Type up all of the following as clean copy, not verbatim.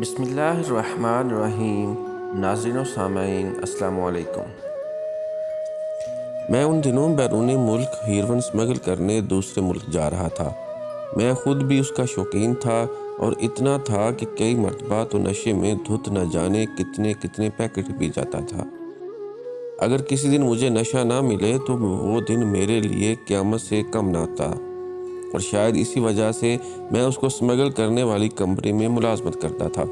بسم اللہ الرحمن الرحیم۔ ناظرین و سامعین السلام علیکم۔ میں ان دنوں بیرون ملک ہیروئن اسمگل کرنے دوسرے ملک جا رہا تھا۔ میں خود بھی اس کا شوقین تھا اور اتنا تھا کہ کئی مرتبہ تو نشے میں دھت نہ جانے کتنے پیکٹ پی جاتا تھا۔ اگر کسی دن مجھے نشہ نہ ملے تو وہ دن میرے لیے قیامت سے کم نہ تھا، اور شاید اسی وجہ سے میں اس کو اسمگل کرنے والی کمپنی میں ملازمت کرتا تھا۔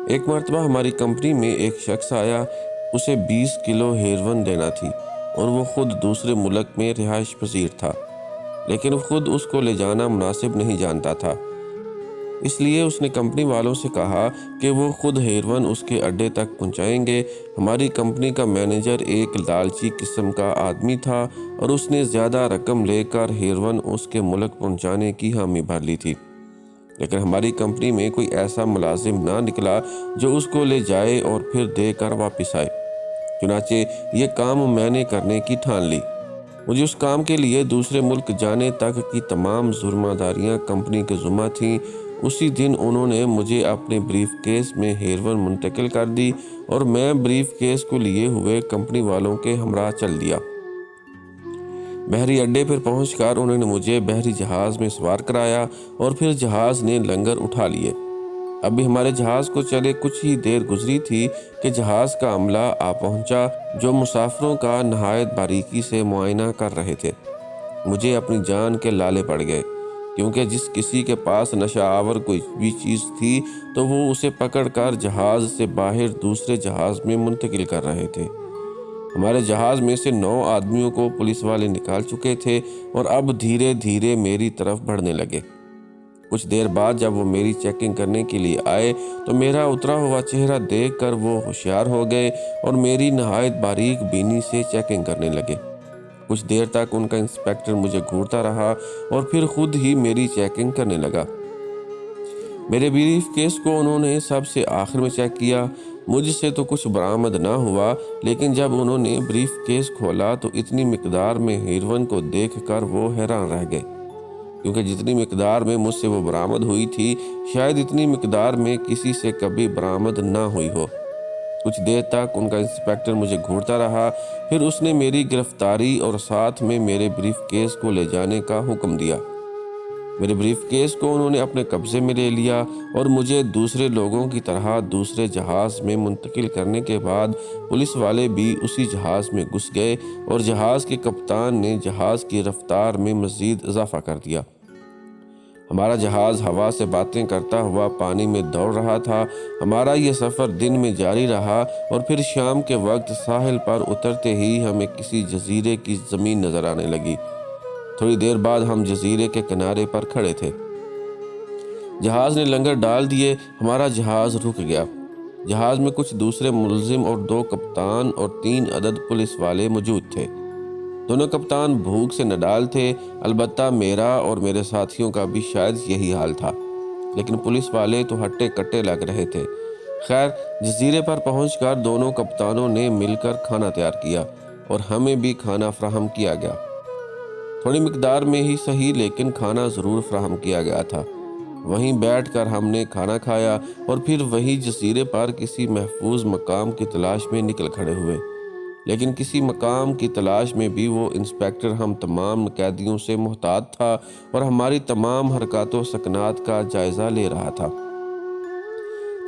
ایک مرتبہ ہماری کمپنی میں ایک شخص آیا، اسے 20 کلو ہیروئن دینا تھی اور وہ خود دوسرے ملک میں رہائش پذیر تھا، لیکن خود اس کو لے جانا مناسب نہیں جانتا تھا۔ اس لیے اس نے کمپنی والوں سے کہا کہ وہ خود ہیروئن اس کے اڈے تک پہنچائیں گے۔ ہماری کمپنی کا مینیجر ایک لالچی قسم کا آدمی تھا اور اس نے زیادہ رقم لے کر ہیروئن اس کے ملک پہنچانے کی حامی بھر لی تھی، لیکن ہماری کمپنی میں کوئی ایسا ملازم نہ نکلا جو اس کو لے جائے اور پھر دے کر واپس آئے۔ چنانچہ یہ کام میں نے کرنے کی ٹھان لی۔ مجھے اس کام کے لیے دوسرے ملک جانے تک کی تمام ذمہ داریاں کمپنی کے ذمہ تھیں۔ اسی دن انہوں نے مجھے اپنے بریف کیس میں ہیروئن منتقل کر دی اور میں بریف کیس کو لیے ہوئے کمپنی والوں کے ہمراہ چل دیا۔ بحری اڈے پر پہنچ کر انہوں نے مجھے بحری جہاز میں سوار کرایا اور پھر جہاز نے لنگر اٹھا لیے۔ ابھی ہمارے جہاز کو چلے کچھ ہی دیر گزری تھی کہ جہاز کا عملہ آ پہنچا جو مسافروں کا نہایت باریکی سے معائنہ کر رہے تھے۔ مجھے اپنی جان کے لالے پڑ گئے، کیونکہ جس کسی کے پاس نشہ آور کوئی بھی چیز تھی تو وہ اسے پکڑ کر جہاز سے باہر دوسرے جہاز میں منتقل کر رہے تھے۔ ہمارے جہاز میں سے 9 آدمیوں کو پولیس والے نکال چکے تھے اور اب دھیرے دھیرے میری طرف بڑھنے لگے۔ کچھ دیر بعد جب وہ میری چیکنگ کرنے کے لیے آئے تو میرا اترا ہوا چہرہ دیکھ کر وہ ہوشیار ہو گئے اور میری نہایت باریک بینی سے چیکنگ کرنے لگے۔ کچھ دیر تک ان کا انسپیکٹر مجھے گھورتا رہا اور پھر خود ہی میری چیکنگ کرنے لگا۔ میرے بریف کیس کو انہوں نے سب سے آخر میں چیک کیا۔ مجھ سے تو کچھ برآمد نہ ہوا، لیکن جب انہوں نے بریف کیس کھولا تو اتنی مقدار میں ہیروئن کو دیکھ کر وہ حیران رہ گئے، کیونکہ جتنی مقدار میں مجھ سے وہ برآمد ہوئی تھی شاید اتنی مقدار میں کسی سے کبھی برآمد نہ ہوئی ہو۔ کچھ دیر تک ان کا انسپیکٹر مجھے گھورتا رہا، پھر اس نے میری گرفتاری اور ساتھ میں میرے بریف کیس کو لے جانے کا حکم دیا۔ میرے بریف کیس کو انہوں نے اپنے قبضے میں لے لیا اور مجھے دوسرے لوگوں کی طرح دوسرے جہاز میں منتقل کرنے کے بعد پولیس والے بھی اسی جہاز میں گھس گئے اور جہاز کے کپتان نے جہاز کی رفتار میں مزید اضافہ کر دیا۔ ہمارا جہاز ہوا سے باتیں کرتا ہوا پانی میں دوڑ رہا تھا۔ ہمارا یہ سفر دن میں جاری رہا اور پھر شام کے وقت ساحل پر اترتے ہی ہمیں کسی جزیرے کی زمین نظر آنے لگی۔ تھوڑی دیر بعد ہم جزیرے کے کنارے پر کھڑے تھے۔ جہاز نے لنگر ڈال دیے، ہمارا جہاز رک گیا۔ جہاز میں کچھ دوسرے ملزم اور 2 کپتان اور 3 عدد پولیس والے موجود تھے۔ دونوں کپتان بھوک سے نڈال تھے، البتہ میرا اور میرے ساتھیوں کا بھی شاید یہی حال تھا، لیکن پولیس والے تو ہٹے کٹے لگ رہے تھے۔ خیر، جزیرے پر پہنچ کر دونوں کپتانوں نے مل کر کھانا تیار کیا اور ہمیں بھی کھانا فراہم کیا گیا۔ تھوڑی مقدار میں ہی صحیح، لیکن کھانا ضرور فراہم کیا گیا تھا۔ وہیں بیٹھ کر ہم نے کھانا کھایا اور پھر وہی جزیرے پر کسی محفوظ مقام کی تلاش میں نکل کھڑے ہوئے، لیکن کسی مقام کی تلاش میں بھی وہ انسپیکٹر ہم تمام قیدیوں سے محتاط تھا اور ہماری تمام حرکات و سکنات کا جائزہ لے رہا تھا۔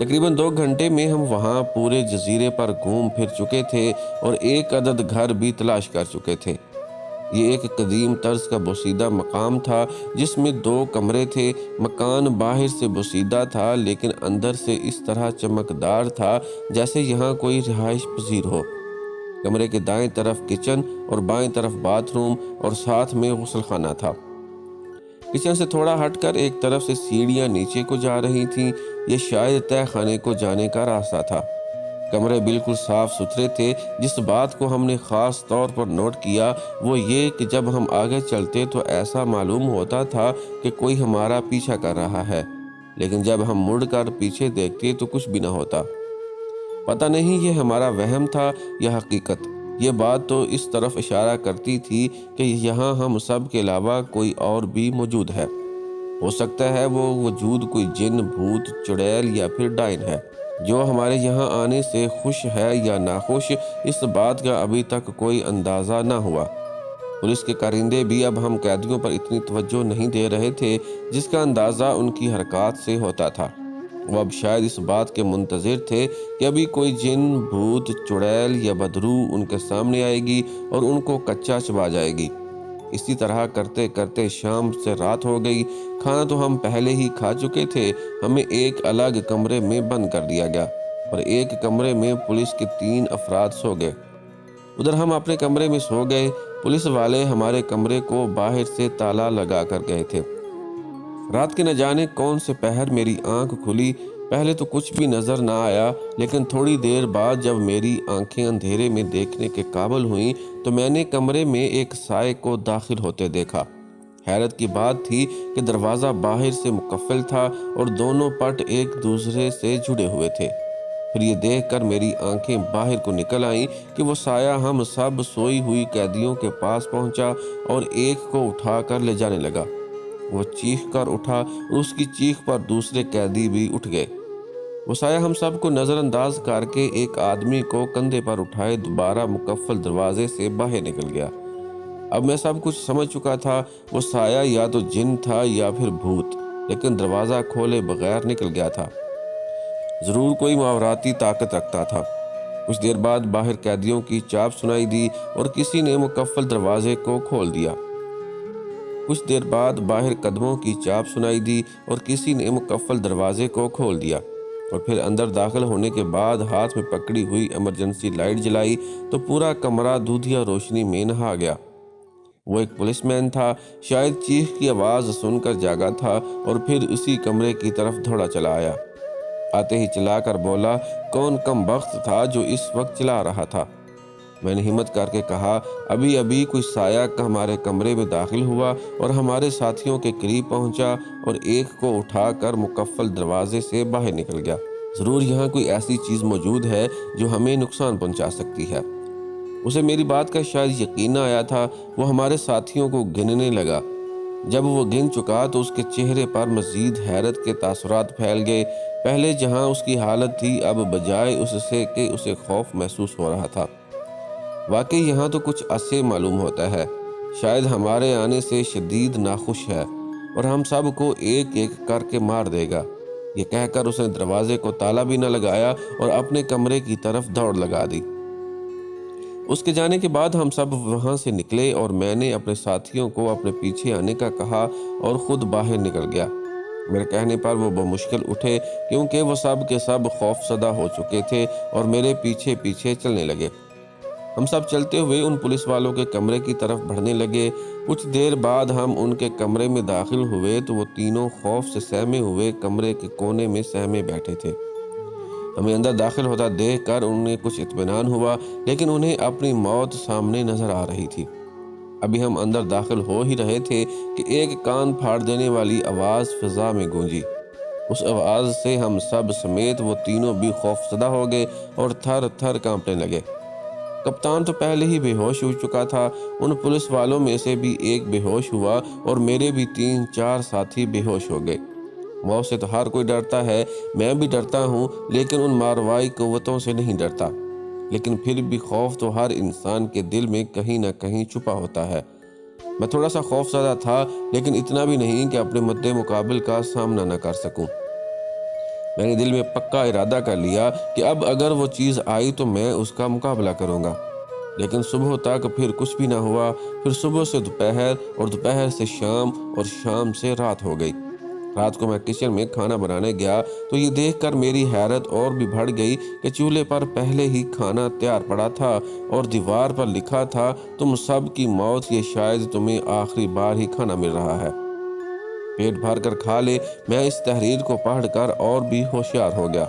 تقریباً 2 گھنٹے میں ہم وہاں پورے جزیرے پر گھوم پھر چکے تھے اور ایک عدد گھر بھی تلاش کر چکے تھے۔ یہ ایک قدیم طرز کا بوسیدہ مقام تھا جس میں 2 کمرے تھے۔ مکان باہر سے بوسیدہ تھا لیکن اندر سے اس طرح چمکدار تھا جیسے یہاں کوئی رہائش پذیر ہو۔ کمرے کے دائیں طرف کچن اور بائیں طرف باتھ روم اور ساتھ میں غسل خانہ تھا۔ کچن سے تھوڑا ہٹ کر ایک طرف سے سیڑھیاں نیچے کو جا رہی تھیں، یہ شاید تہہ خانے کو جانے کا راستہ تھا۔ کمرے بالکل صاف ستھرے تھے۔ جس بات کو ہم نے خاص طور پر نوٹ کیا وہ یہ کہ جب ہم آگے چلتے تو ایسا معلوم ہوتا تھا کہ کوئی ہمارا پیچھا کر رہا ہے، لیکن جب ہم مڑ کر پیچھے دیکھتے تو کچھ بھی نہ ہوتا۔ پتہ نہیں یہ ہمارا وہم تھا یا حقیقت۔ یہ بات تو اس طرف اشارہ کرتی تھی کہ یہاں ہم سب کے علاوہ کوئی اور بھی موجود ہے۔ ہو سکتا ہے وہ وجود کوئی جن، بھوت، چڑیل یا پھر ڈائن ہے جو ہمارے یہاں آنے سے خوش ہے یا ناخوش، اس بات کا ابھی تک کوئی اندازہ نہ ہوا۔ پولیس کے کارندے بھی اب ہم قیدیوں پر اتنی توجہ نہیں دے رہے تھے جس کا اندازہ ان کی حرکات سے ہوتا تھا۔ وہ اب شاید اس بات کے منتظر تھے کہ ابھی کوئی جن، بھوت، چڑیل یا بدروح ان کے سامنے آئے گی اور ان کو کچا چبا جائے گی۔ اسی طرح کرتے کرتے شام سے رات ہو گئی۔ کھانا تو ہم پہلے ہی کھا چکے تھے۔ ہمیں ایک الگ کمرے میں بند کر دیا گیا اور ایک کمرے میں پولیس کے 3 افراد سو گئے۔ ادھر ہم اپنے کمرے میں سو گئے۔ پولیس والے ہمارے کمرے کو باہر سے تالا لگا کر گئے تھے۔ رات کے نہ جانے کون سے پہر میری آنکھ کھلی۔ پہلے تو کچھ بھی نظر نہ آیا، لیکن تھوڑی دیر بعد جب میری آنکھیں اندھیرے میں دیکھنے کے قابل ہوئیں تو میں نے کمرے میں ایک سائے کو داخل ہوتے دیکھا۔ حیرت کی بات تھی کہ دروازہ باہر سے مقفل تھا اور دونوں پٹ ایک دوسرے سے جڑے ہوئے تھے۔ پھر یہ دیکھ کر میری آنکھیں باہر کو نکل آئیں کہ وہ سایہ ہم سب سوئی ہوئی قیدیوں کے پاس پہنچا اور ایک کو اٹھا کر لے جانے لگا۔ وہ چیخ کر اٹھا اور اس کی چیخ پر دوسرے قیدی بھی اٹھ گئے۔ وہ سایہ ہم سب کو نظر انداز کر کے ایک آدمی کو کندھے پر اٹھائے دوبارہ مقفل دروازے سے باہر نکل گیا۔ اب میں سب کچھ سمجھ چکا تھا۔ وہ سایہ یا تو جن تھا یا پھر بھوت، لیکن دروازہ کھولے بغیر نکل گیا تھا۔ ضرور کوئی ماوراتی طاقت رکھتا تھا۔ کچھ دیر بعد باہر قیدیوں کی چاپ سنائی دی اور کسی نے مقفل دروازے کو کھول دیا۔ کچھ دیر بعد باہر قدموں کی چاپ سنائی دی اور کسی نے مقفل دروازے کو کھول دیا، اور پھر اندر داخل ہونے کے بعد ہاتھ میں پکڑی ہوئی ایمرجنسی لائٹ جلائی تو پورا کمرہ دودھیا روشنی میں نہا گیا۔ وہ ایک پولیس مین تھا، شاید چیخ کی آواز سن کر جاگا تھا اور پھر اسی کمرے کی طرف دوڑا چلا آیا۔ آتے ہی چلا کر بولا، کون کم بخت تھا جو اس وقت چلا رہا تھا؟ میں نے ہمت کر کے کہا، ابھی کوئی سایہ ہمارے کمرے میں داخل ہوا اور ہمارے ساتھیوں کے قریب پہنچا اور ایک کو اٹھا کر مقفل دروازے سے باہر نکل گیا۔ ضرور یہاں کوئی ایسی چیز موجود ہے جو ہمیں نقصان پہنچا سکتی ہے۔ اسے میری بات کا شاید یقین نہ آیا تھا۔ وہ ہمارے ساتھیوں کو گننے لگا۔ جب وہ گن چکا تو اس کے چہرے پر مزید حیرت کے تاثرات پھیل گئے۔ پہلے جہاں اس کی حالت تھی، اب بجائے اس سے کہ اسے خوف محسوس ہو رہا تھا۔ واقعی یہاں تو کچھ ایسے معلوم ہوتا ہے، شاید ہمارے آنے سے شدید ناخوش ہے اور ہم سب کو ایک ایک کر کے مار دے گا۔ یہ کہہ کر اس نے دروازے کو تالا بھی نہ لگایا اور اپنے کمرے کی طرف دوڑ لگا دی۔ اس کے جانے کے بعد ہم سب وہاں سے نکلے اور میں نے اپنے ساتھیوں کو اپنے پیچھے آنے کا کہا اور خود باہر نکل گیا۔ میرے کہنے پر وہ بمشکل اٹھے کیونکہ وہ سب کے سب خوف زدہ ہو چکے تھے اور میرے پیچھے پیچھے چلنے لگے۔ ہم سب چلتے ہوئے ان پولیس والوں کے کمرے کی طرف بڑھنے لگے۔ کچھ دیر بعد ہم ان کے کمرے میں داخل ہوئے تو وہ تینوں خوف سے سہمے ہوئے کمرے کے کونے میں سہمے بیٹھے تھے۔ ہمیں اندر داخل ہوتا دیکھ کر انہیں کچھ اطمینان ہوا، لیکن انہیں اپنی موت سامنے نظر آ رہی تھی۔ ابھی ہم اندر داخل ہو ہی رہے تھے کہ ایک کان پھاڑ دینے والی آواز فضا میں گونجی۔ اس آواز سے ہم سب سمیت وہ تینوں بھی خوف زدہ ہو گئے اور تھر تھر کانپنے لگے۔ کپتان تو پہلے ہی بے ہوش ہو چکا تھا۔ ان پولیس والوں میں سے بھی ایک بے ہوش ہوا اور میرے بھی 3-4 ساتھی بے ہوش ہو گئے۔ موت سے تو ہر کوئی ڈرتا ہے، میں بھی ڈرتا ہوں، لیکن ان ماروائی قوتوں سے نہیں ڈرتا۔ لیکن پھر بھی خوف تو ہر انسان کے دل میں کہیں نہ کہیں چھپا ہوتا ہے۔ میں تھوڑا سا خوف زدہ تھا، لیکن اتنا بھی نہیں کہ اپنے مد مقابل کا سامنا نہ کر سکوں۔ میں نے دل میں پکا ارادہ کر لیا کہ اب اگر وہ چیز آئی تو میں اس کا مقابلہ کروں گا۔ لیکن صبح تک پھر کچھ بھی نہ ہوا۔ پھر صبح سے دوپہر اور دوپہر سے شام اور شام سے رات ہو گئی۔ رات کو میں کچن میں کھانا بنانے گیا تو یہ دیکھ کر میری حیرت اور بھی بڑھ گئی کہ چولہے پر پہلے ہی کھانا تیار پڑا تھا اور دیوار پر لکھا تھا، تم سب کی موت، یہ شاید تمہیں آخری بار ہی کھانا مل رہا ہے، پیٹ بھر کر کھا لے۔ میں اس تحریر کو پڑھ کر اور بھی ہوشیار ہو گیا۔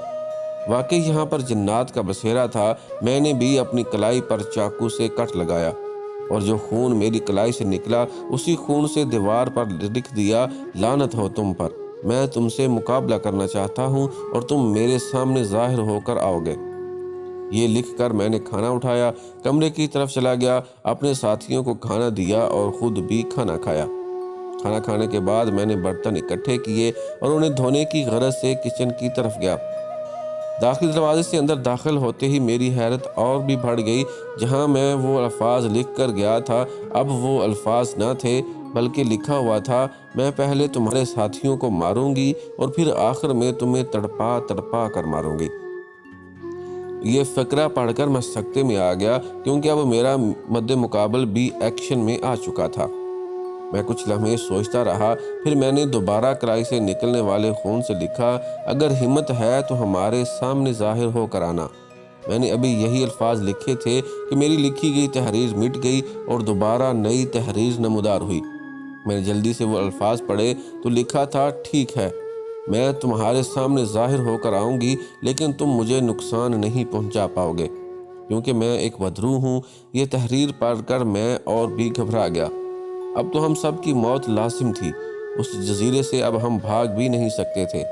واقعی یہاں پر جنات کا بسیرا تھا۔ میں نے بھی اپنی کلائی پر چاقو سے کٹ لگایا اور جو خون میری کلائی سے نکلا اسی خون سے دیوار پر لکھ دیا، لعنت ہو تم پر، میں تم سے مقابلہ کرنا چاہتا ہوں اور تم میرے سامنے ظاہر ہو کر آؤ گے۔ یہ لکھ کر میں نے کھانا اٹھایا، کمرے کی طرف چلا گیا، اپنے ساتھیوں کو کھانا دیا اور خود بھی کھانا کھایا۔ کھانا کھانے کے بعد میں نے برتن اکٹھے کیے اور انہیں دھونے کی غرض سے کچن کی طرف گیا۔ داخلی دروازے سے اندر داخل ہوتے ہی میری حیرت اور بھی بڑھ گئی۔ جہاں میں وہ الفاظ لکھ کر گیا تھا اب وہ الفاظ نہ تھے، بلکہ لکھا ہوا تھا، میں پہلے تمہارے ساتھیوں کو ماروں گی اور پھر آخر میں تمہیں تڑپا تڑپا کر ماروں گی۔ یہ فقرہ پڑھ کر میں سکتے میں آ گیا، کیونکہ اب میرا مد مقابل بھی ایکشن میں آ چکا تھا۔ میں کچھ لمحے سوچتا رہا، پھر میں نے دوبارہ کرائی سے نکلنے والے خون سے لکھا، اگر ہمت ہے تو ہمارے سامنے ظاہر ہو کر آنا۔ میں نے ابھی یہی الفاظ لکھے تھے کہ میری لکھی گئی تحریر مٹ گئی اور دوبارہ نئی تحریر نمودار ہوئی۔ میں نے جلدی سے وہ الفاظ پڑھے تو لکھا تھا، ٹھیک ہے، میں تمہارے سامنے ظاہر ہو کر آؤں گی، لیکن تم مجھے نقصان نہیں پہنچا پاؤ گے، کیونکہ میں ایک بدرو ہوں۔ یہ تحریر پڑھ کر میں اور بھی گھبرا گیا۔ اب تو ہم سب کی موت لازم تھی۔ اس جزیرے سے اب ہم بھاگ بھی نہیں سکتے تھے،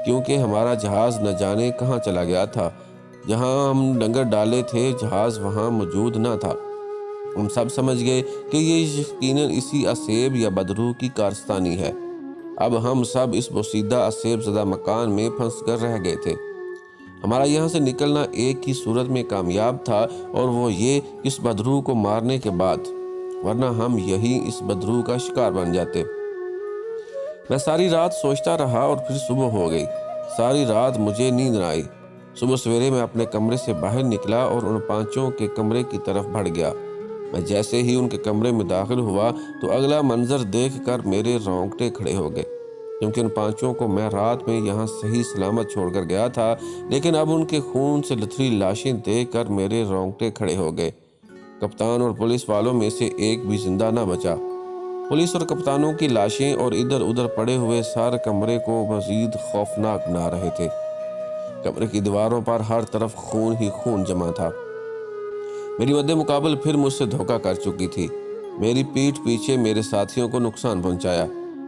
کیونکہ ہمارا جہاز نہ جانے کہاں چلا گیا تھا۔ جہاں ہم ڈنگر ڈالے تھے جہاز وہاں موجود نہ تھا۔ ہم سب سمجھ گئے کہ یہ یقیناً اسی اسیب یا بدرو کی کارستانی ہے۔ اب ہم سب اس بوسیدہ اسیب زدہ مکان میں پھنس کر رہ گئے تھے۔ ہمارا یہاں سے نکلنا ایک ہی صورت میں کامیاب تھا، اور وہ یہ کہ اس بدرو کو مارنے کے بعد، ورنہ ہم یہی اس بدرو کا شکار بن جاتے۔ میں ساری رات سوچتا رہا اور پھر صبح ہو گئی۔ ساری رات مجھے نیند نہ آئی۔ صبح سویرے میں اپنے کمرے سے باہر نکلا اور ان پانچوں کے کمرے کی طرف بڑھ گیا۔ میں جیسے ہی ان کے کمرے میں داخل ہوا تو اگلا منظر دیکھ کر میرے رونگٹے کھڑے ہو گئے، کیونکہ ان پانچوں کو میں رات میں یہاں صحیح سلامت چھوڑ کر گیا تھا، لیکن اب ان کے خون سے لتھڑی لاشیں دیکھ کر میرے رونگٹے کھڑے ہو گئے۔ کپتان اور پولیس والوں میں سے ایک بھی زندہ نہ بچا۔ پولیس اور کپتانوں کی لاشیں اور ادھر ادھر پڑے ہوئے سارے کمرے کو مزید خوفناک بنا رہے تھے۔ کمرے کی دیواروں پر ہر طرف خون ہی خون جمع تھا۔ میری مد مقابل پھر مجھ سے دھوکہ کر چکی تھی۔ میری پیٹھ پیچھے میرے ساتھیوں کو نقصان پہنچایا۔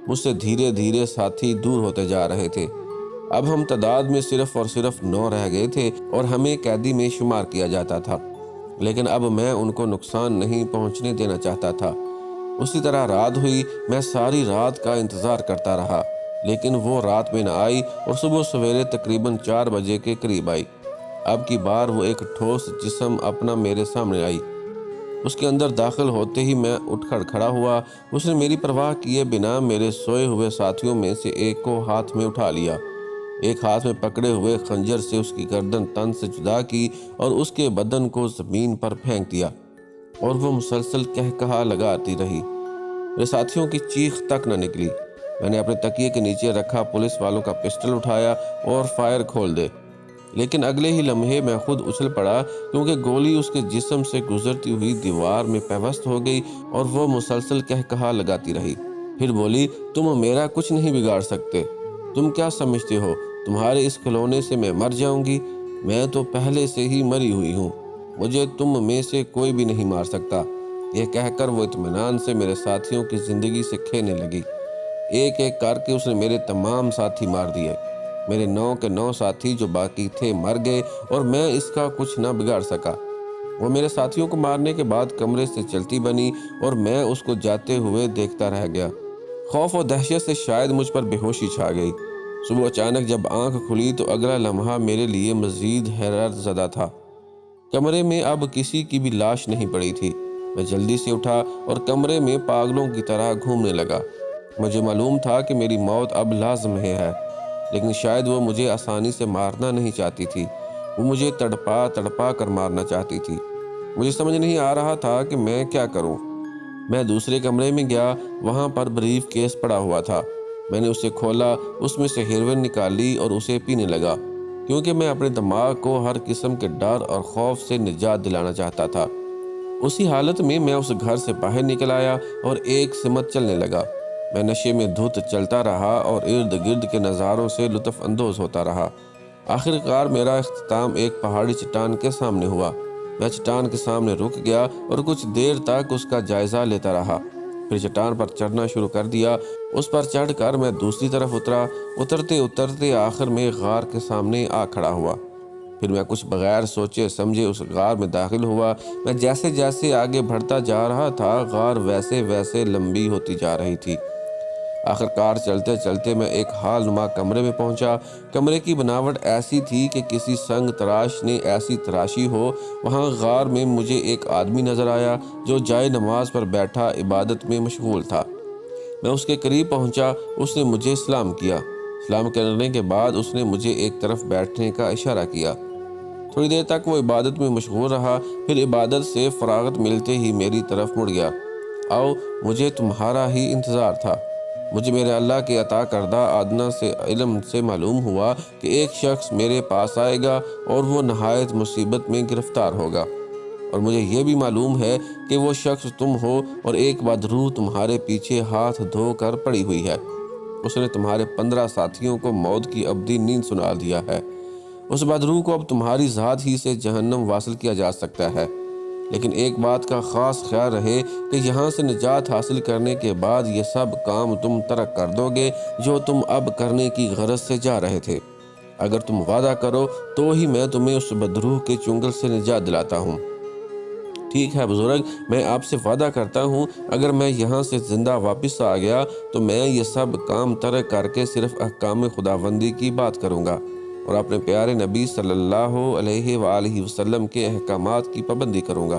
مجھ سے دھیرے دھیرے ساتھی دور ہوتے جا رہے تھے۔ اب ہم تعداد میں صرف اور صرف 9 رہ گئے تھے اور ہمیں قیدی میں شمار کیا جاتا تھا، لیکن اب میں ان کو نقصان نہیں پہنچنے دینا چاہتا تھا۔ اسی طرح رات ہوئی۔ میں ساری رات کا انتظار کرتا رہا، لیکن وہ رات میں نہ آئی اور صبح سویرے تقریباً 4 بجے کے قریب آئی۔ اب کی بار وہ ایک ٹھوس جسم اپنا میرے سامنے آئی۔ اس کے اندر داخل ہوتے ہی میں اٹھ کر کھڑا ہوا۔ اس نے میری پرواہ کیے بنا میرے سوئے ہوئے ساتھیوں میں سے ایک کو ہاتھ میں اٹھا لیا، ایک ہاتھ میں پکڑے ہوئے خنجر سے اس کی گردن تن سے جدا کی اور اس کے بدن کو زمین پر پھینک دیا، اور وہ مسلسل قہقہا لگاتی رہی۔ میرے ساتھیوں کی چیخ تک نہ نکلی۔ میں نے اپنے تکیے کے نیچے رکھا پولیس والوں کا پسٹل اٹھایا اور فائر کھول دے، لیکن اگلے ہی لمحے میں خود اچھل پڑا، کیونکہ گولی اس کے جسم سے گزرتی ہوئی دیوار میں پیوست ہو گئی اور وہ مسلسل قہقہا لگاتی رہی۔ پھر بولی، تم میرا کچھ نہیں بگاڑ سکتے۔ تم کیا سمجھتے ہو تمہارے اس کھلونے سے میں مر جاؤں گی؟ میں تو پہلے سے ہی مری ہوئی ہوں۔ مجھے تم میں سے کوئی بھی نہیں مار سکتا۔ یہ کہہ کر وہ اطمینان سے میرے ساتھیوں کی زندگی سے کھیلنے لگی۔ ایک ایک کر کے اس نے میرے تمام ساتھی مار دیے۔ میرے 9 کے 9 ساتھی جو باقی تھے مر گئے اور میں اس کا کچھ نہ بگاڑ سکا۔ وہ میرے ساتھیوں کو مارنے کے بعد کمرے سے چلتی بنی اور میں اس کو جاتے ہوئے دیکھتا رہ گیا۔ خوف و دہشت سے شاید مجھ پر بے ہوشی چھا گئی۔ صبح اچانک جب آنکھ کھلی تو اگلا لمحہ میرے لیے مزید حیرت زدہ تھا۔ کمرے میں اب کسی کی بھی لاش نہیں پڑی تھی۔ میں جلدی سے اٹھا اور کمرے میں پاگلوں کی طرح گھومنے لگا۔ مجھے معلوم تھا کہ میری موت اب لازم ہے، لیکن شاید وہ مجھے آسانی سے مارنا نہیں چاہتی تھی۔ وہ مجھے تڑپا تڑپا کر مارنا چاہتی تھی۔ مجھے سمجھ نہیں آ رہا تھا کہ میں کیا کروں۔ میں دوسرے کمرے میں گیا۔ وہاں پر بریف کیس پڑا ہوا تھا۔ میں نے اسے کھولا، اس میں سے ہیروئن نکالی اور اسے پینے لگا، کیونکہ میں اپنے دماغ کو ہر قسم کے ڈر اور خوف سے نجات دلانا چاہتا تھا۔ اسی حالت میں میں اس گھر سے باہر نکل آیا اور ایک سمت چلنے لگا۔ میں نشے میں دھت چلتا رہا اور ارد گرد کے نظاروں سے لطف اندوز ہوتا رہا۔ آخر کار میرا اختتام ایک پہاڑی چٹان کے سامنے ہوا۔ میں چٹان کے سامنے رک گیا اور کچھ دیر تک اس کا جائزہ لیتا رہا، پھر چٹان پر چڑھنا شروع کر دیا۔ اس پر چڑھ کر میں دوسری طرف اترا۔ اترتے اترتے آخر میں غار کے سامنے آ کھڑا ہوا۔ پھر میں کچھ بغیر سوچے سمجھے اس غار میں داخل ہوا۔ میں جیسے جیسے آگے بڑھتا جا رہا تھا غار ویسے ویسے لمبی ہوتی جا رہی تھی۔ آخر کار چلتے چلتے میں ایک حال نما کمرے میں پہنچا۔ کمرے کی بناوٹ ایسی تھی کہ کسی سنگ تراش نے ایسی تراشی ہو۔ وہاں غار میں مجھے ایک آدمی نظر آیا جو جائے نماز پر بیٹھا عبادت میں مشغول تھا۔ میں اس کے قریب پہنچا۔ اس نے مجھے سلام کیا۔ سلام کرنے کے بعد اس نے مجھے ایک طرف بیٹھنے کا اشارہ کیا۔ تھوڑی دیر تک وہ عبادت میں مشغول رہا، پھر عبادت سے فراغت ملتے ہی میری طرف مڑ گیا۔ آؤ، مجھے تمہارا ہی انتظار تھا۔ مجھے میرے اللہ کے عطا کردہ ادنا سے علم سے معلوم ہوا کہ ایک شخص میرے پاس آئے گا اور وہ نہایت مصیبت میں گرفتار ہوگا، اور مجھے یہ بھی معلوم ہے کہ وہ شخص تم ہو، اور ایک بدروح تمہارے پیچھے ہاتھ دھو کر پڑی ہوئی ہے۔ اس نے تمہارے 15 ساتھیوں کو موت کی ابدی نیند سنا دیا ہے۔ اس بدروح کو اب تمہاری ذات ہی سے جہنم واصل کیا جا سکتا ہے، لیکن ایک بات کا خاص خیال رہے کہ یہاں سے نجات حاصل کرنے کے بعد یہ سب کام تم ترک کر دو گے جو تم اب کرنے کی غرض سے جا رہے تھے۔ اگر تم وعدہ کرو تو ہی میں تمہیں اس بدروح کے چنگل سے نجات دلاتا ہوں۔ ٹھیک ہے بزرگ، میں آپ سے وعدہ کرتا ہوں، اگر میں یہاں سے زندہ واپس آ گیا تو میں یہ سب کام ترک کر کے صرف احکام خداوندی کی بات کروں گا اور اپنے پیارے نبی صلی اللہ علیہ وآلہ وسلم کے احکامات کی پابندی کروں گا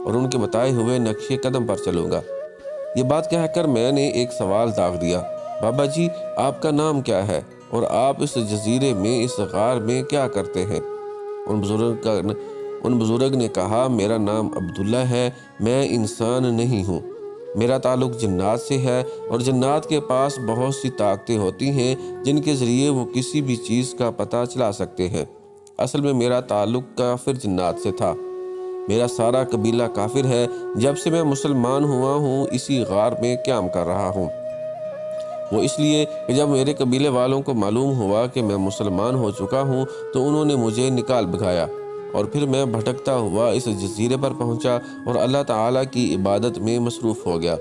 اور ان کے بتائے ہوئے نقش قدم پر چلوں گا۔ یہ بات کہہ کر میں نے ایک سوال داغ دیا، بابا جی، آپ کا نام کیا ہے اور آپ اس جزیرے میں اس غار میں کیا کرتے ہیں؟ ان بزرگ نے کہا، میرا نام عبداللہ ہے، میں انسان نہیں ہوں، میرا تعلق جنات سے ہے، اور جنات کے پاس بہت سی طاقتیں ہوتی ہیں جن کے ذریعے وہ کسی بھی چیز کا پتہ چلا سکتے ہیں۔ اصل میں میرا تعلق کافر جنات سے تھا۔ میرا سارا قبیلہ کافر ہے۔ جب سے میں مسلمان ہوا ہوں اسی غار میں قیام کر رہا ہوں۔ وہ اس لیے کہ جب میرے قبیلے والوں کو معلوم ہوا کہ میں مسلمان ہو چکا ہوں تو انہوں نے مجھے نکال بھگایا، اور پھر میں بھٹکتا ہوا اس جزیرے پر پہنچا اور اللہ تعالیٰ کی عبادت میں مصروف ہو گیا۔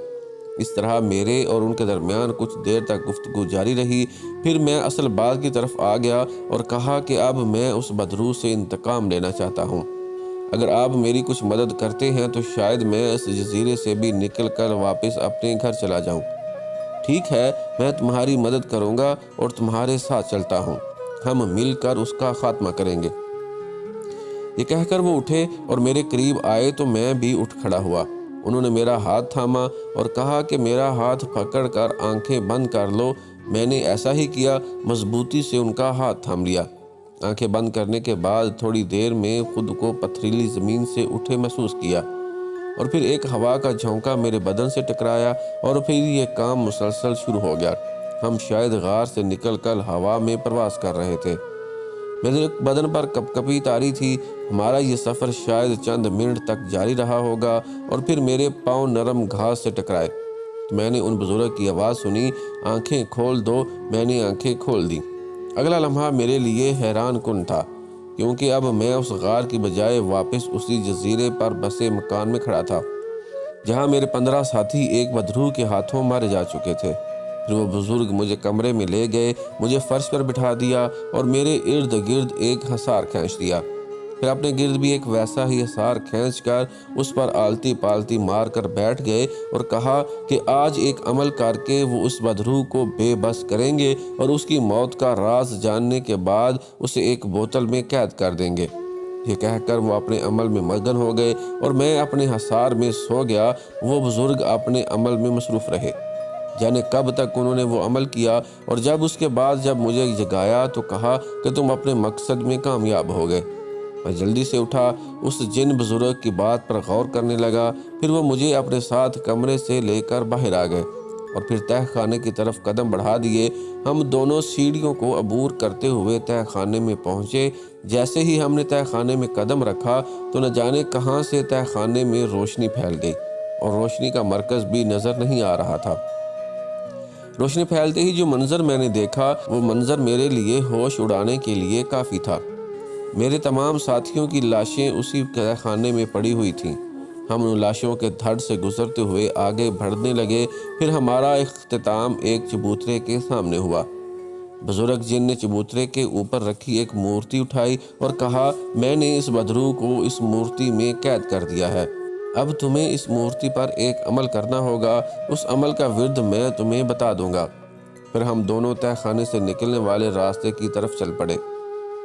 اس طرح میرے اور ان کے درمیان کچھ دیر تک گفتگو جاری رہی۔ پھر میں اصل بات کی طرف آ گیا اور کہا کہ اب میں اس بدروح سے انتقام لینا چاہتا ہوں۔ اگر آپ میری کچھ مدد کرتے ہیں تو شاید میں اس جزیرے سے بھی نکل کر واپس اپنے گھر چلا جاؤں۔ ٹھیک ہے، میں تمہاری مدد کروں گا اور تمہارے ساتھ چلتا ہوں، ہم مل کر اس کا خاتمہ کریں گے۔ یہ کہہ کر وہ اٹھے اور میرے قریب آئے تو میں بھی اٹھ کھڑا ہوا۔ انہوں نے میرا ہاتھ تھاما اور کہا کہ میرا ہاتھ پکڑ کر آنکھیں بند کر لو۔ میں نے ایسا ہی کیا، مضبوطی سے ان کا ہاتھ تھام لیا۔ آنکھیں بند کرنے کے بعد تھوڑی دیر میں خود کو پتھریلی زمین سے اٹھے محسوس کیا، اور پھر ایک ہوا کا جھونکا میرے بدن سے ٹکرایا، اور پھر یہ کام مسلسل شروع ہو گیا۔ ہم شاید غار سے نکل کر ہوا میں پرواز کر رہے تھے۔ میرے بدن پر کپکپی طاری تھی۔ ہمارا یہ سفر شاید چند منٹ تک جاری رہا ہوگا، اور پھر میرے پاؤں نرم گھاس سے ٹکرائے تو میں نے ان بزرگ کی آواز سنی، آنکھیں کھول دو۔ میں نے آنکھیں کھول دیں۔ اگلا لمحہ میرے لیے حیران کن تھا، کیونکہ اب میں اس غار کی بجائے واپس اسی جزیرے پر بسے مکان میں کھڑا تھا جہاں میرے 15 ساتھی ایک بدروح کے ہاتھوں مارے جا چکے تھے۔ پھر وہ بزرگ مجھے کمرے میں لے گئے، مجھے فرش پر بٹھا دیا اور میرے ارد گرد ایک حصار کھینچ دیا۔ پھر اپنے گرد بھی ایک ویسا ہی حصار کھینچ کر اس پر آلتی پالتی مار کر بیٹھ گئے اور کہا کہ آج ایک عمل کر کے وہ اس بدروح کو بے بس کریں گے اور اس کی موت کا راز جاننے کے بعد اسے ایک بوتل میں قید کر دیں گے۔ یہ کہہ کر وہ اپنے عمل میں مگن ہو گئے اور میں اپنے حصار میں سو گیا۔ وہ بزرگ اپنے عمل میں مصروف رہے، جانے کب تک انہوں نے وہ عمل کیا، اور جب اس کے بعد جب مجھے جگایا تو کہا کہ تم اپنے مقصد میں کامیاب ہو گئے۔ میں جلدی سے اٹھا، اس جن بزرگ کی بات پر غور کرنے لگا۔ پھر وہ مجھے اپنے ساتھ کمرے سے لے کر باہر آ گئے اور پھر تہہ خانے کی طرف قدم بڑھا دیے۔ ہم دونوں سیڑھیوں کو عبور کرتے ہوئے تہہ خانے میں پہنچے۔ جیسے ہی ہم نے تہہ خانے میں قدم رکھا تو نہ جانے کہاں سے تہہ خانے میں روشنی پھیل گئی، اور روشنی کا مرکز بھی نظر نہیں آ رہا تھا۔ روشنی پھیلتے ہی جو منظر میں نے دیکھا وہ منظر میرے لیے ہوش اڑانے کے لیے کافی تھا۔ میرے تمام ساتھیوں کی لاشیں اسی تہہ خانے میں پڑی ہوئی تھیں۔ ہم ان لاشوں کے دھڑ سے گزرتے ہوئے آگے بڑھنے لگے۔ پھر ہمارا اختتام ایک چبوترے کے سامنے ہوا۔ بزرگ جن نے چبوترے کے اوپر رکھی ایک مورتی اٹھائی اور کہا، میں نے اس بدروح کو اس مورتی میں قید کر دیا ہے۔ اب تمہیں اس مورتی پر ایک عمل کرنا ہوگا، اس عمل کا ورد میں تمہیں بتا دوں گا۔ پھر ہم دونوں تہہ خانے سے نکلنے والے راستے کی طرف چل پڑے۔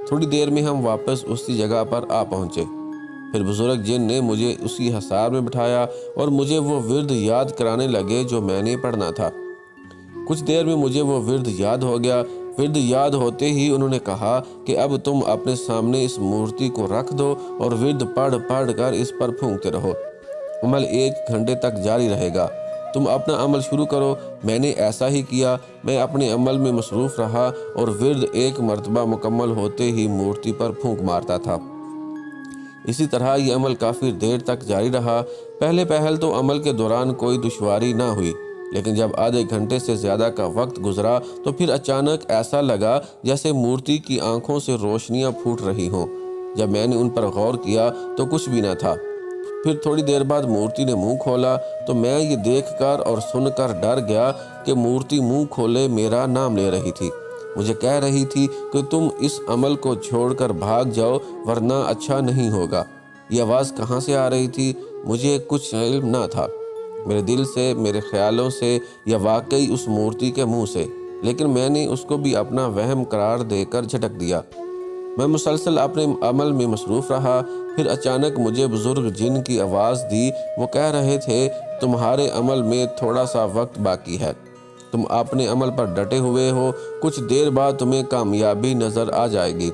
تھوڑی دیر میں ہم واپس اسی جگہ پر آ پہنچے۔ پھر بزرگ جن نے مجھے اسی حصار میں بٹھایا اور مجھے وہ ورد یاد کرانے لگے جو میں نے پڑھنا تھا۔ کچھ دیر میں مجھے وہ ورد یاد ہو گیا۔ ورد یاد ہوتے ہی انہوں نے کہا کہ اب تم اپنے سامنے اس مورتی کو رکھ دو اور ورد پڑھ پڑھ کر اس پر پھونکتے رہو۔ عمل 1 گھنٹے تک جاری رہے گا۔ تم اپنا عمل شروع کرو۔ میں نے ایسا ہی کیا۔ میں اپنے عمل میں مصروف رہا اور ورد 1 مرتبہ مکمل ہوتے ہی مورتی پر پھونک مارتا تھا۔ اسی طرح یہ عمل کافی دیر تک جاری رہا۔ پہل تو عمل کے دوران کوئی دشواری نہ ہوئی، لیکن جب آدھے گھنٹے سے زیادہ کا وقت گزرا تو پھر اچانک ایسا لگا جیسے مورتی کی آنکھوں سے روشنیاں پھوٹ رہی ہوں۔ جب میں نے ان پر غور کیا تو کچھ بھی نہ تھا۔ پھر تھوڑی دیر بعد مورتی نے منہ کھولا تو میں یہ دیکھ کر اور سن کر ڈر گیا کہ مورتی منہ کھولے میرا نام لے رہی تھی۔ مجھے کہہ رہی تھی کہ تم اس عمل کو چھوڑ کر بھاگ جاؤ ورنہ اچھا نہیں ہوگا۔ یہ آواز کہاں سے آ رہی تھی مجھے کچھ علم نہ تھا، میرے دل سے، میرے خیالوں سے، یا واقعی اس مورتی کے منہ سے، لیکن میں نے اس کو بھی اپنا وہم قرار دے کر جھٹک دیا۔ میں مسلسل اپنے عمل میں مصروف رہا۔ پھر اچانک مجھے بزرگ جن کی آواز دی۔ وہ کہہ رہے تھے تمہارے عمل میں تھوڑا سا وقت باقی ہے، تم اپنے عمل پر ڈٹے ہوئے ہو، کچھ دیر بعد تمہیں کامیابی نظر آ جائے گی۔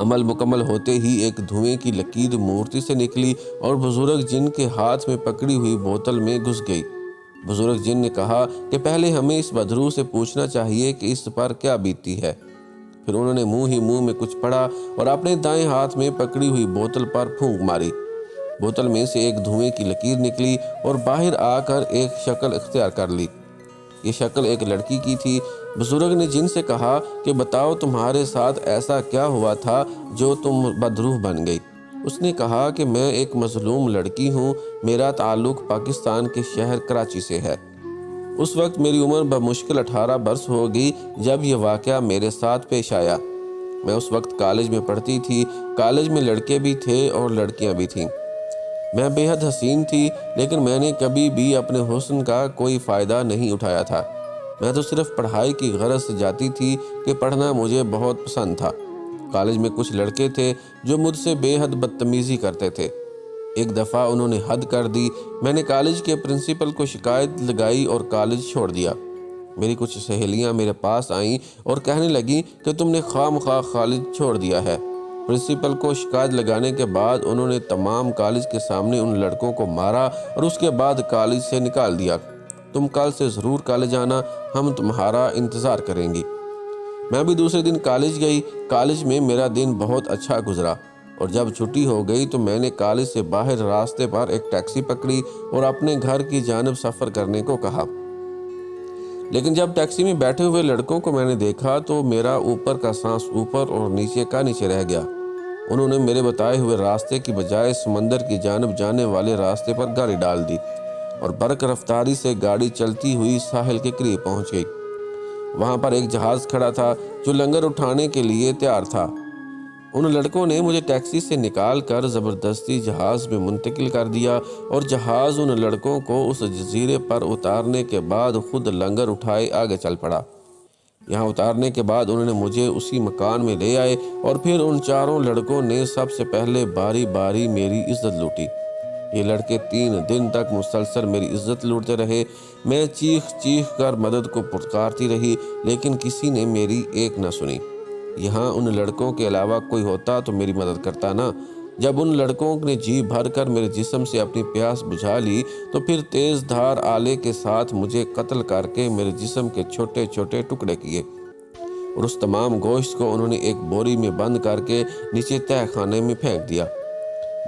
عمل مکمل ہوتے ہی ایک دھوئیں کی لکیر مورتی سے نکلی اور بزرگ جن کے ہاتھ میں پکڑی ہوئی بوتل میں گھس گئی۔ بزرگ جن نے کہا کہ پہلے ہمیں اس بدرو سے پوچھنا چاہیے کہ اس پر کیا بیتتی ہے۔ پھر انہوں نے منہ میں کچھ پڑھا اور اپنے دائیں ہاتھ میں پکڑی ہوئی بوتل پر پھونک ماری۔ بوتل میں سے ایک دھوئیں کی لکیر نکلی اور باہر آ کر ایک شکل اختیار کر لی۔ یہ شکل ایک لڑکی کی تھی۔ بزرگ نے جن سے کہا کہ بتاؤ تمہارے ساتھ ایسا کیا ہوا تھا جو تم بدروح بن گئی۔ اس نے کہا کہ میں ایک مظلوم لڑکی ہوں، میرا تعلق پاکستان کے شہر کراچی سے ہے۔ اس وقت میری عمر بمشکل 18 برس ہوگی جب یہ واقعہ میرے ساتھ پیش آیا۔ میں اس وقت کالج میں پڑھتی تھی۔ کالج میں لڑکے بھی تھے اور لڑکیاں بھی تھیں۔ میں بے حد حسین تھی، لیکن میں نے کبھی بھی اپنے حسن کا کوئی فائدہ نہیں اٹھایا تھا۔ میں تو صرف پڑھائی کی غرض سے جاتی تھی کہ پڑھنا مجھے بہت پسند تھا۔ کالج میں کچھ لڑکے تھے جو مجھ سے بے حد بدتمیزی کرتے تھے۔ ایک دفعہ انہوں نے حد کر دی۔ میں نے کالج کے پرنسپل کو شکایت لگائی اور کالج چھوڑ دیا۔ میری کچھ سہیلیاں میرے پاس آئیں اور کہنے لگیں کہ تم نے خواہ مخواہ کالج چھوڑ دیا ہے۔ پرنسپل کو شکایت لگانے کے بعد انہوں نے تمام کالج کے سامنے ان لڑکوں کو مارا اور اس کے بعد کالج سے نکال دیا۔ تم کل سے ضرور کالج آنا، ہم تمہارا انتظار کریں گی۔ میں بھی دوسرے دن کالج گئی۔ کالج میں میرا دن بہت اچھا گزرا اور جب چھٹی ہو گئی تو میں نے کالج سے باہر راستے پر ایک ٹیکسی پکڑی اور اپنے گھر کی جانب سفر کرنے کو کہا۔ لیکن جب ٹیکسی میں بیٹھے ہوئے لڑکوں کو میں نے دیکھا تو میرا اوپر کا سانس اوپر اور نیچے کا نیچے رہ گیا۔ انہوں نے میرے بتائے ہوئے راستے کی بجائے سمندر کی جانب جانے والے راستے پر گاڑی ڈال دی اور برق رفتاری سے گاڑی چلتی ہوئی ساحل کے قریب پہنچ گئی۔ وہاں پر ایک جہاز کھڑا تھا جو لنگر اٹھانے کے لیے تیار تھا۔ ان لڑکوں نے مجھے ٹیکسی سے نکال کر زبردستی جہاز میں منتقل کر دیا اور جہاز ان لڑکوں کو اس جزیرے پر اتارنے کے بعد خود لنگر اٹھائے آگے چل پڑا۔ یہاں اتارنے کے بعد انہوں نے مجھے اسی مکان میں لے آئے اور پھر ان چاروں لڑکوں نے سب سے پہلے باری باری میری عزت لوٹی۔ یہ لڑکے 3 دن تک مسلسل میری عزت لوٹتے رہے۔ میں چیخ چیخ کر مدد کو پکارتی رہی، لیکن کسی نے میری ایک نہ سنی۔ یہاں ان لڑکوں کے علاوہ کوئی ہوتا تو میری مدد کرتا نا۔ جب ان لڑکوں نے جی بھر کر میرے جسم سے اپنی پیاس بجھا لی تو پھر تیز دھار آلے کے ساتھ مجھے قتل کر کے میرے جسم کے چھوٹے چھوٹے ٹکڑے کیے اور اس تمام گوشت کو انہوں نے ایک بوری میں بند کر کے نیچے تہہ خانے میں پھینک دیا۔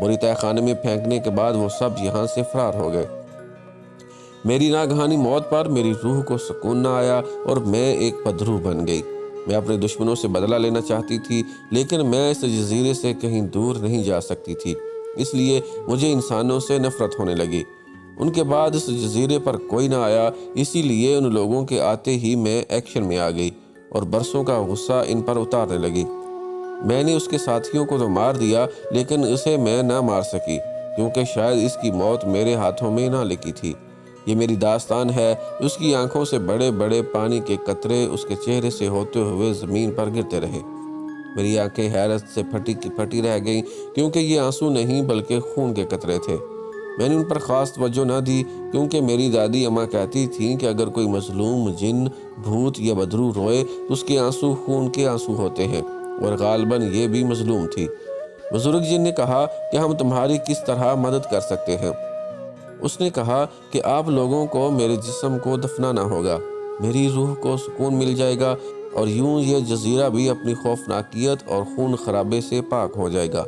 بوری تہہ خانے میں پھینکنے کے بعد وہ سب یہاں سے فرار ہو گئے۔ میری ناگہانی موت پر میری روح کو سکون نہ آیا اور میں ایک بدروح بن گئی۔ میں اپنے دشمنوں سے بدلہ لینا چاہتی تھی، لیکن میں اس جزیرے سے کہیں دور نہیں جا سکتی تھی، اس لیے مجھے انسانوں سے نفرت ہونے لگی۔ ان کے بعد اس جزیرے پر کوئی نہ آیا، اسی لیے ان لوگوں کے آتے ہی میں ایکشن میں آ گئی اور برسوں کا غصہ ان پر اتارنے لگی۔ میں نے اس کے ساتھیوں کو تو مار دیا، لیکن اسے میں نہ مار سکی کیونکہ شاید اس کی موت میرے ہاتھوں میں نہ لکھی تھی۔ یہ میری داستان ہے۔ اس کی آنکھوں سے بڑے بڑے پانی کے قطرے اس کے چہرے سے ہوتے ہوئے زمین پر گرتے رہے۔ میری آنکھیں حیرت سے پھٹی کی پھٹی رہ گئیں، کیونکہ یہ آنسو نہیں بلکہ خون کے قطرے تھے۔ میں نے ان پر خاص توجہ نہ دی، کیونکہ میری دادی اماں کہتی تھیں کہ اگر کوئی مظلوم جن، بھوت یا بدرو روئے تو اس کے آنسو خون کے آنسو ہوتے ہیں، اور غالباً یہ بھی مظلوم تھی۔ بزرگ جن نے کہا کہ ہم تمہاری کس طرح مدد کر سکتے ہیں؟ اس نے کہا کہ آپ لوگوں کو میرے جسم کو دفنانا ہوگا، میری روح کو سکون مل جائے گا، اور یوں یہ جزیرہ بھی اپنی خوفناکیت اور خون خرابے سے پاک ہو جائے گا۔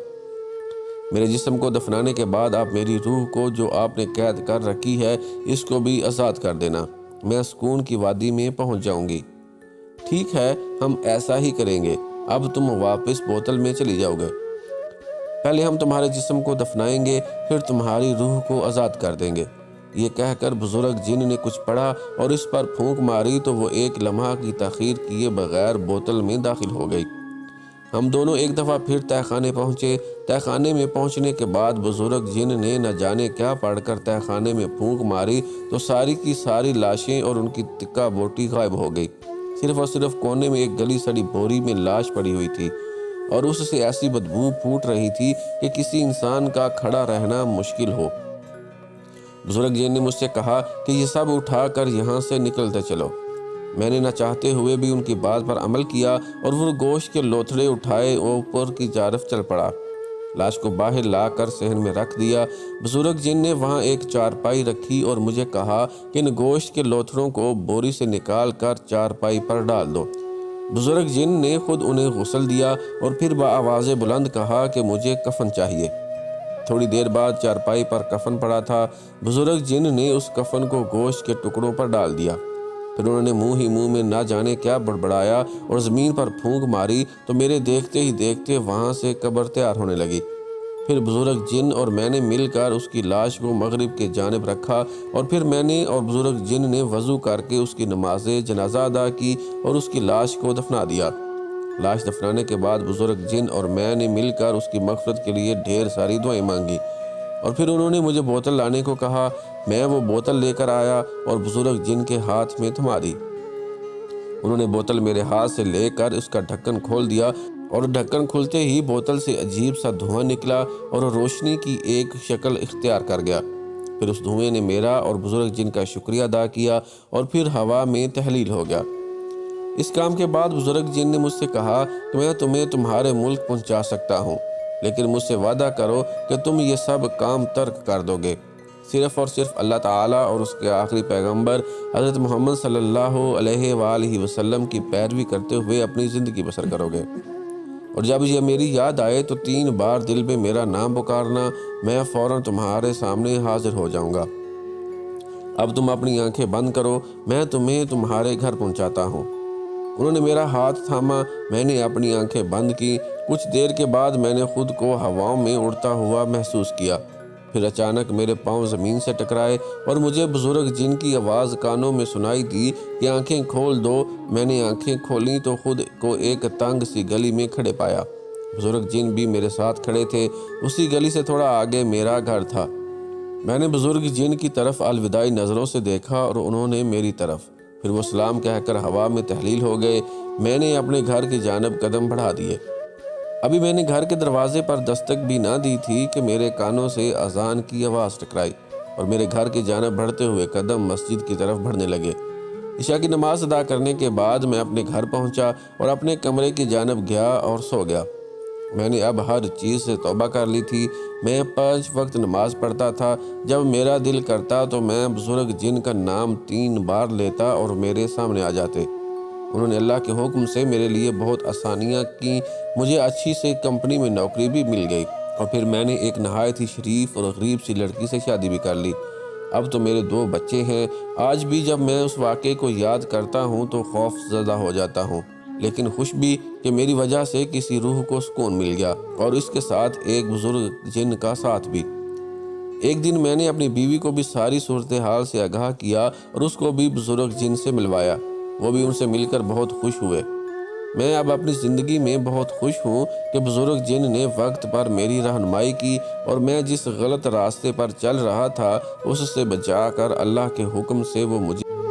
میرے جسم کو دفنانے کے بعد آپ میری روح کو جو آپ نے قید کر رکھی ہے اس کو بھی آزاد کر دینا، میں سکون کی وادی میں پہنچ جاؤں گی۔ ٹھیک ہے، ہم ایسا ہی کریں گے، اب تم واپس بوتل میں چلی جاؤ گے۔ پہلے ہم تمہارے جسم کو دفنائیں گے، پھر تمہاری روح کو آزاد کر دیں گے۔ یہ کہہ کر بزرگ جن نے کچھ پڑھا اور اس پر پھونک ماری تو وہ ایک لمحہ کی تاخیر کیے بغیر بوتل میں داخل ہو گئی۔ ہم دونوں ایک دفعہ پھر تہہ خانے پہنچے۔ تہہ خانے میں پہنچنے کے بعد بزرگ جن نے نہ جانے کیا پڑھ کر تہہ خانے میں پھونک ماری تو ساری کی ساری لاشیں اور ان کی تکہ بوٹی غائب ہو گئی۔ صرف اور صرف کونے میں ایک گلی سڑی بوری میں لاش پڑی ہوئی تھی، اور اس سے ایسی بدبو پھوٹ رہی تھی کہ کسی انسان کا کھڑا رہنا مشکل ہو۔ بزرگ جن نے مجھ سے کہا کہ یہ سب اٹھا کر یہاں سے نکلتے چلو۔ میں نے نہ چاہتے ہوئے بھی ان کی بات پر عمل کیا اور وہ گوشت کے لوتھڑے اٹھائے اوپر کی جانب چل پڑا۔ لاش کو باہر لا کر صحن میں رکھ دیا۔ بزرگ جن نے وہاں ایک چارپائی رکھی اور مجھے کہا کہ ان گوشت کے لوتھڑوں کو بوری سے نکال کر چارپائی پر ڈال دو۔ بزرگ جن نے خود انہیں غسل دیا اور پھر بآواز بلند کہا کہ مجھے کفن چاہیے۔ تھوڑی دیر بعد چارپائی پر کفن پڑا تھا۔ بزرگ جن نے اس کفن کو گوشت کے ٹکڑوں پر ڈال دیا۔ پھر انہوں نے منہ ہی منہ میں نہ جانے کیا بڑبڑایا اور زمین پر پھونک ماری تو میرے دیکھتے ہی دیکھتے وہاں سے قبر تیار ہونے لگی۔ پھر بزرگ جن اور میں نے مل کر اس کی لاش کو مغرب کے جانب رکھا، اور پھر میں نے اور بزرگ جن نے وضو کر کے اس کی نماز جنازہ ادا کی اور اس کی لاش کو دفنا دیا۔ لاش دفنانے کے بعد بزرگ جن اور میں نے مل کر اس کی مغفرت کے لیے ڈھیر ساری دعائیں مانگی، اور پھر انہوں نے مجھے بوتل لانے کو کہا۔ میں وہ بوتل لے کر آیا اور بزرگ جن کے ہاتھ میں تھما دی۔ انہوں نے بوتل میرے ہاتھ سے لے کر اس کا ڈھکن کھول دیا، اور ڈھکن کھلتے ہی بوتل سے عجیب سا دھواں نکلا اور روشنی کی ایک شکل اختیار کر گیا۔ پھر اس دھوئیں نے میرا اور بزرگ جن کا شکریہ ادا کیا اور پھر ہوا میں تحلیل ہو گیا۔ اس کام کے بعد بزرگ جن نے مجھ سے کہا کہ میں تمہیں تمہارے ملک پہنچا سکتا ہوں، لیکن مجھ سے وعدہ کرو کہ تم یہ سب کام ترک کر دو گے، صرف اور صرف اللہ تعالیٰ اور اس کے آخری پیغمبر حضرت محمد صلی اللہ علیہ وآلہ وسلم کی پیروی کرتے ہوئے اپنی زندگی بسر کرو گے، اور جب یہ میری یاد آئے تو 3 بار دل میں میرا نام پکارنا، میں فوراً تمہارے سامنے حاضر ہو جاؤں گا۔ اب تم اپنی آنکھیں بند کرو، میں تمہیں تمہارے گھر پہنچاتا ہوں۔ انہوں نے میرا ہاتھ تھاما، میں نے اپنی آنکھیں بند کی۔ کچھ دیر کے بعد میں نے خود کو ہواؤں میں اڑتا ہوا محسوس کیا۔ پھر اچانک میرے پاؤں زمین سے ٹکرائے اور مجھے بزرگ جن کی آواز کانوں میں سنائی دی کہ آنکھیں کھول دو۔ میں نے آنکھیں کھولیں تو خود کو ایک تنگ سی گلی میں کھڑے پایا۔ بزرگ جن بھی میرے ساتھ کھڑے تھے۔ اسی گلی سے تھوڑا آگے میرا گھر تھا۔ میں نے بزرگ جن کی طرف الوداعی نظروں سے دیکھا اور انہوں نے میری طرف، پھر وہ سلام کہہ کر ہوا میں تحلیل ہو گئے۔ میں نے اپنے گھر کی جانب قدم بڑھا دیے۔ ابھی میں نے گھر کے دروازے پر دستک بھی نہ دی تھی کہ میرے کانوں سے اذان کی آواز ٹکرائی اور میرے گھر کی جانب بڑھتے ہوئے قدم مسجد کی طرف بڑھنے لگے۔ عشاء کی نماز ادا کرنے کے بعد میں اپنے گھر پہنچا اور اپنے کمرے کی جانب گیا اور سو گیا۔ میں نے اب ہر چیز سے توبہ کر لی تھی۔ میں 5 وقت نماز پڑھتا تھا۔ جب میرا دل کرتا تو میں بزرگ جن کا نام 3 بار لیتا اور میرے سامنے آ جاتے۔ انہوں نے اللہ کے حکم سے میرے لیے بہت آسانیاں کی۔ مجھے اچھی سے کمپنی میں نوکری بھی مل گئی، اور پھر میں نے ایک نہایت ہی شریف اور غریب سی لڑکی سے شادی بھی کر لی۔ اب تو میرے 2 بچے ہیں۔ آج بھی جب میں اس واقعے کو یاد کرتا ہوں تو خوف زدہ ہو جاتا ہوں، لیکن خوش بھی کہ میری وجہ سے کسی روح کو سکون مل گیا، اور اس کے ساتھ ایک بزرگ جن کا ساتھ بھی۔ ایک دن میں نے اپنی بیوی کو بھی ساری صورتحال سے آگاہ کیا اور اس کو بھی بزرگ جن سے ملوایا۔ وہ بھی ان سے مل کر بہت خوش ہوئے۔ میں اب اپنی زندگی میں بہت خوش ہوں کہ بزرگ جن نے وقت پر میری رہنمائی کی اور میں جس غلط راستے پر چل رہا تھا اس سے بچا کر اللہ کے حکم سے وہ مجھے